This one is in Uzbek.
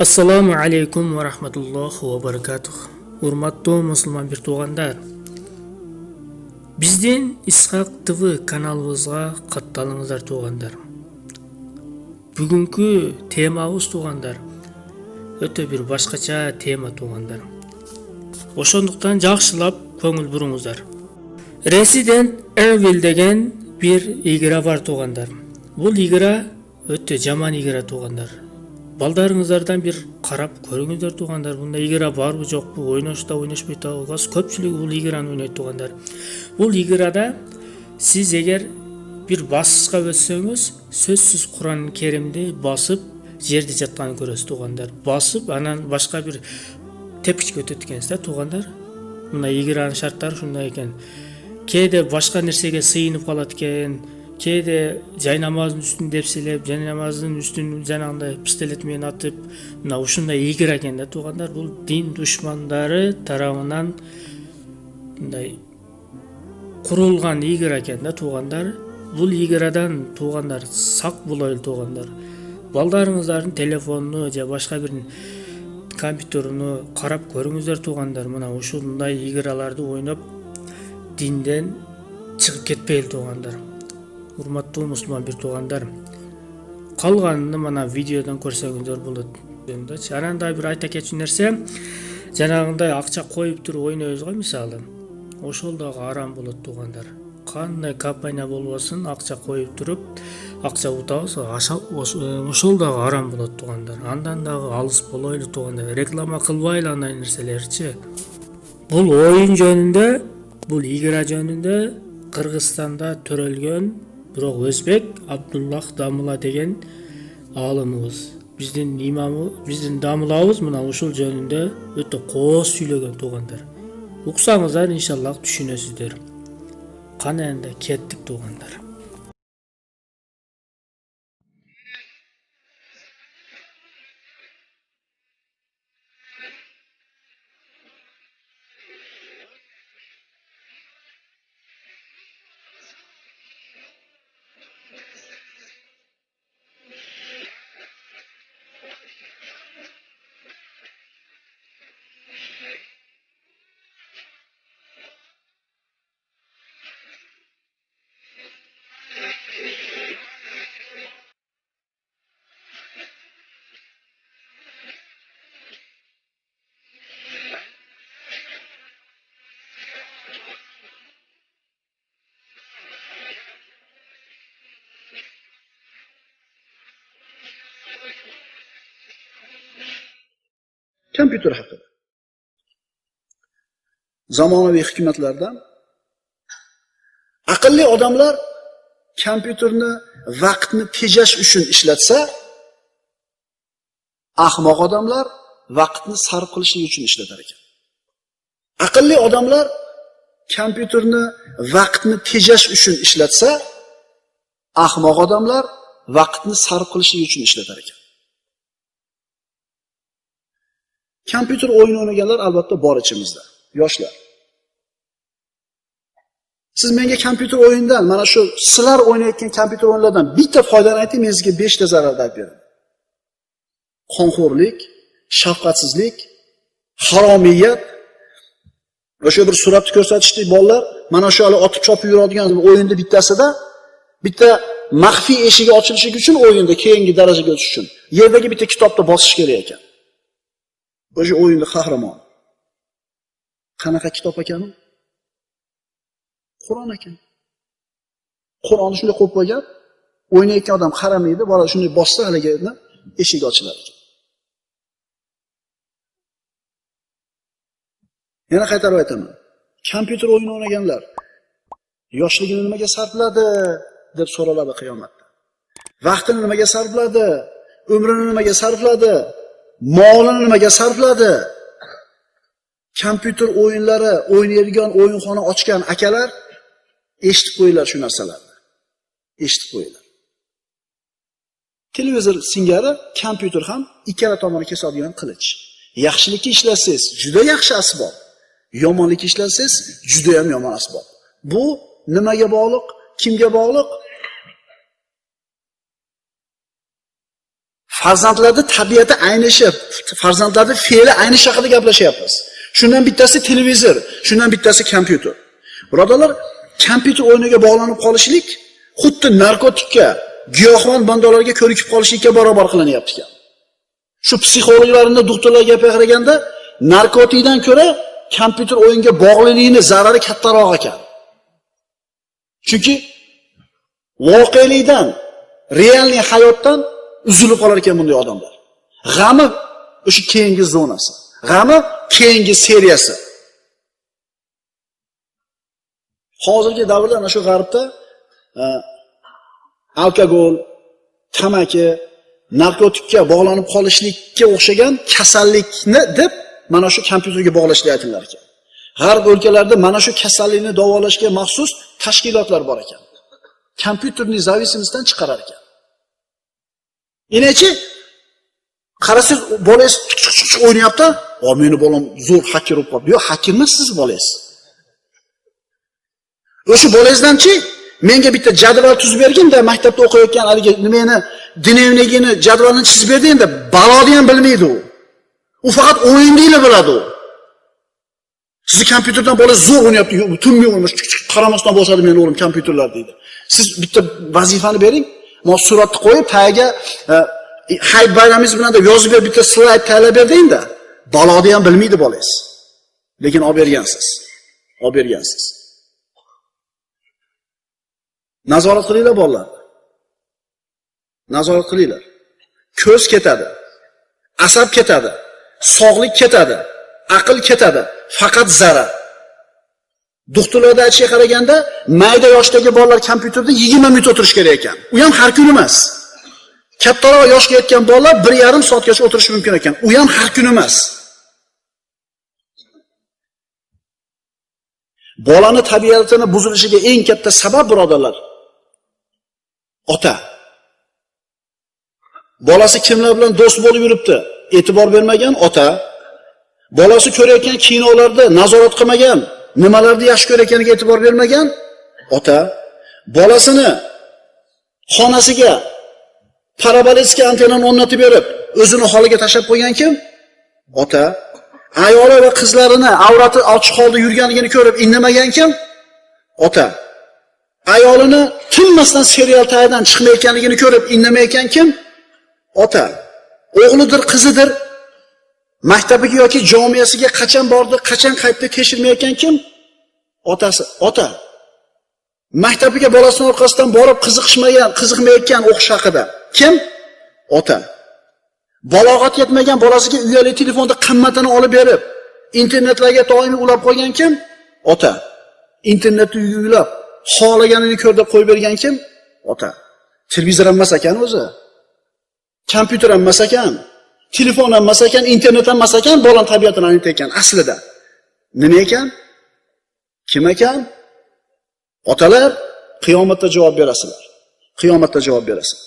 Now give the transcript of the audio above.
Assalamu alaikum wa rahmatullohi wa barakatuh. Урматтуу мусулман бир туугандар. Биздин Исхак ТВ каналыбызга катталыңыздар туугандар. Бүгүнкү темабыз туугандар өтө бир башкача тема туугандар. Ошондуктан жакшылап көңүл буруңуздар. Resident Evil деген бир игра бар туугандар. Бул игра өтө жаман игра туугандар. Балдарыңыздардан бир карап көрүңүздөр туугандар. Мындай игра барбы жокпу, ойношто ойношпойт абыз. Көпчүлүгү бул играны ойнойт туугандар. Бул играда сиз эгер бир басышка өтсөңүз, сөзсүз Куран Керимди басып, жерде жатканын көрөсүз туугандар. Басып, анан башка бир тепкичке өтөт экенсиз да туугандар. Мындай игранын шарттары ушундай экен. Кээде башка нерсеге сыйынып калат экен. Кээде жай намаздын үстүн депселеп, жай намаздын үстүн жанагындай пистолет менен атып, мына ушундай игра экен да туугандар. Бул дин душмандары тарабынан мындай курулган игра экен да туугандар. Бул иградан туугандар сак болойлу туугандар. Балдарыңыздардын телефонуну же башка бир компьютеруну карап көрүңүздөр туугандар. Мына ушундай играларды ойноп динден чыгып кетпейли туугандар. Урматтуу мусулман бир туугандар, калганын мына видеодон көрсөңүздөр болот. Анан да бир айта кетчү нерсе, жанагындай акча коюп туруп ойнойбуз го мисалы. Ошол дагы арам болот туугандар. Кандай компания болбосун, акча коюп туруп, акча утабыз, ошол дагы арам болот туугандар. Андан дагы алыс болойлу туугандар. Реклама кылбайлы андай нерселерчи. Бул оюн жөнүндө, бул игра жөнүндө Кыргызстанда төрөлгөн бирок өзбек Абдуллах Дамыла деген аалымыбыз, биздин имамы, биздин дамылабыз мына ушул жөнүндө өтө кооз сүйлөгөн туугандар. Уксаңыздар иншаллах түшүнөсүздөр. Кана энди кеттик туугандар. Kompüter haqida. Zamonaviy hikmatlardan aqlli odamlar kompüterni vaqtni tejash uchun ishlatsa, ahmoq odamlar vaqtni sarf qilishlik uchun ishlatar ekan. Aqlli odamlar kompüterni vaqtni tejash uchun ishlatsa, ahmoq odamlar vaqtni sarf qilishlik uchun ishlatar ekan. Kompüter oyunu oynaganlar albatta bor ichimizda, yoshlar. Siz menga kompüter o'yinidan, mana shu sizlar o'ynayotgan kompüter o'yinlardan bitta foydani ayting, men sizga 5 ta zararni aytib beraman. Qonxo'rlik, shafqatsizlik, haromiyat. O'sha bir suratni ko'rsatishdi bolalar, mana shu otib chopib yuradigan o'yinda bittasida bitta maxfiy eshigi ochilishi uchun o'yinda keyingi darajaga o'tish uchun yerdagi bitta kitobni bosish kerak ekan. O'sha o'yinda qahramon. Qanaqa kitob ekan u? Qur'on ekan. Qur'onni shunday qo'yib qo'ygan, o'ynayotgan odam qaramaydi, bola shunday bossa haligi eshik ochilar ekan. Yana qaytarib aytaman. Kompüter o'yini o'ynaganlar yoshligini nimaga sarfladi deb so'raladi qiyomatda. Vaqtini nimaga sarfladi? Umrini nimaga sarfladi? Molini nimaga sarfladi? kompyuter o'yinlari o'ynaydigan o'yinxona ochgan akalar eshitib qo'yinglar shu narsalarni. Eshitib qo'yinglar. Televizor singari, kompyuter ham ikkala tomoni kesadigan qilich. Yaxshilikka ishlasangiz juda yaxshi asbob, yomonlikka ishlasangiz juda ham yomon asbob. Bu nimaga bog'liq? Kimga bog'liq? Farzandlarning tabiati aynishi, farzandlarning fe'li aynishi haqida gaplashyapmiz. Shundan bittasi televizor, shundan bittasi kompyuter. Birodarlar, kompyuter o'yiniga bog'lanib qolishlik xuddi narkotikka, giyohvand bandalarga ko'rikib qolishlikka barobar qilinyapti ekan. Shu psixologlarning doktorlarga gapirganda, narkotikdan ko'ra kompyuter o'yinga bog'lilikning zarari kattaroq ekan. Chunki voqelikdan, realniy hayotdan uzilib qolar ekan bunday odamlar. G'ami o'sha keyingi zonasi, g'ami keyingi seriyasi. Hozirgi davrda ana shu g'arbda alkogol, tamaki, narkotikka bog'lanib qolishlikka o'xshagan kasallikni deb mana shu kompyuterga bog'lashni aytillar ekan. G'arb o'lkalarida mana shu kasallikni davolashga maxsus tashkilotlar bor ekan. Kompyuterning zavisimizdan chiqarar ekan. Enachi qarasangiz bolangiz o'ynayapti, "O, meni bolam zo'r hacker bo'lib qoldi." Yo'q, hacker emas siz bolangiz. O'sha bolangizdanchi menga bitta jadval tuzib bergin-da, maktabda o'qiyotgan haligi nimani, dinevnigini jadvalini chizib berding-da, baloni ham bilmaydi u. U faqat o'yinlikni biladi u. Sizni kompyuterdan bola zo'r o'ynayapti, tunmi o'ynash, qaramasdan boshladi meni o'g'lim kompyuterlar deydi. Siz bitta vazifani bering, men suratni qo'yib, tagiga hayit bayramingiz bilan deb yozib ber, bitta slayd tayyorlab berding-da, baloni ham bilmaydi bolangiz. Lekin olib bergansiz. Olib bergansiz. Nazorat qilinglar bolalar. Nazorat qilinglar. Ko'z ketadi, asab ketadi, sog'lik ketadi, aql ketadi, faqat zarar. Doktorlarda aytishiga qaraganda, mayda yoshdagi bolalar kompyuterda 20 minut o'tirish kerak ekan. U ham har kun emas. Kattaroq yoshga yetgan bolalar 1,5 soatgacha o'tirishi mumkin ekan. U ham har kun emas. Bolani tabiatini buzilishiga eng katta sabab birodarlar ota. Bolasi kimlar bilan do'st bo'lib yuribdi? E'tibor bermagan ota. Bolasi ko'rayotgan kinolarda nazorat qilmagan, nimalarni yaxshi ko'rayotganiga e'tibor bermagan ota. Bolasini xonasiga paraboletskiy antennani o'rnatib berib, o'zini holiga tashlab qo'ygan kim? Ota. Ayoli va qizlarini avrati ochiq holda yurganligini ko'rib indamagan kim? Ota. Ayolini tinmasdan serial taydan chiqmayotganligini ko'rib indamayotgan kim? Ota. O'g'lidir, qizidir, maktabiga yoki jomiyasiga qachon bordi, qachon qaytdi tekshirmayotgan kim? Otasi. Ota. Maktabiga bolasining orqasidan borib qiziqmayotgan o'qish haqida kim? Ota. Balog'at yetmagan bolasiga uyali telefonda qimmatini olib berib, internetlarga doimiy ulab qo'ygan kim? Ota. Internetni uylab, xohlaganini ko'rda qo'yib bergan kim? Ota. Televizor ham emas ekan o'zi. Kompyuter ham emas ekan. Telefon ham emas ekan, internet ham emas ekan, bolam tabiatini anglitayotgan aslida. Nima ekan? Kim ekan? Otalar, qiyomatda javob berasizlar. Qiyomatda javob berasizlar.